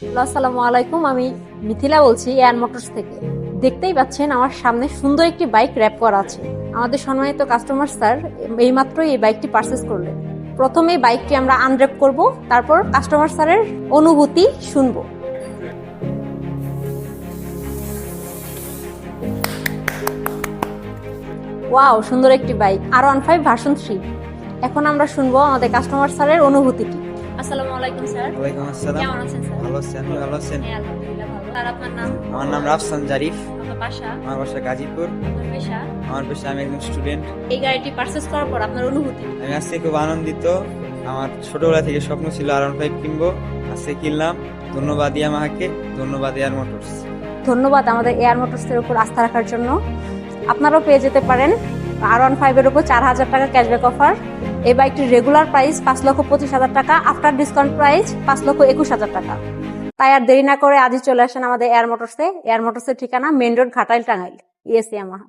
আসসালামু আলাইকুম, আমি মিথিলা বলছি এয়ার মোটরস থেকে। দেখতেই পাচ্ছেন আমার সামনে সুন্দর একটি বাইক র্যাপ করা আছে। আমাদের সম্মানিত কাস্টমার স্যার এইমাত্রই এই বাইকটি পারচেস করলেন। প্রথমে বাইকটি আমরা আনর্যাপ করব, তারপর কাস্টমার স্যারের অনুভূতি শুনবো। ওয়াও, সুন্দর একটি বাইক R15 ভার্সন 3। এখন আমরা শুনবো আমাদের কাস্টমার স্যারের অনুভূতিটি। আসসালামু আলাইকুম স্যার। ওয়ালাইকুম আসসালাম। কেমন আছেন স্যার? ভালো আছেন? আপনি ভালো আছেন? হ্যাঁ, আলহামদুলিল্লাহ ভালো। আর আপনার নাম? আমার নাম রাফসান জারিফ। আপনার বাসা? আমার বাসা গাজীপুর। আপনার পেশা? আমার পেশা আমি একজন স্টুডেন্ট। এই গাড়িটি পারচেস করার পর আপনার অনুভূতি? আমি আজকে খুব আনন্দিত। আমার ছোটবেলা থেকে স্বপ্ন ছিল R15 কিনবো, আজকে কিনলাম। ধন্যবাদ ইয়ামাহাকে, ধন্যবাদ এয়ার মোটরস। ধন্যবাদ আমাদের এয়ার মোটরসের উপর আস্থা রাখার জন্য। আপনারাও পেয়ে যেতে পারেন R15 এর উপর 4,000 টাকা ক্যাশব্যাক অফার। এই বাইকটির রেগুলার প্রাইস 5,25,000 টাকা, আফটার ডিসকাউন্ট প্রাইস 5,21,000 টাকা। তাই আর দেরি না করে আজই চলে আসেন আমাদের এয়ার মোটরসে। এয়ার মোটরসের ঠিকানা main road, Ghatail, Tangail. Yes Yamaha.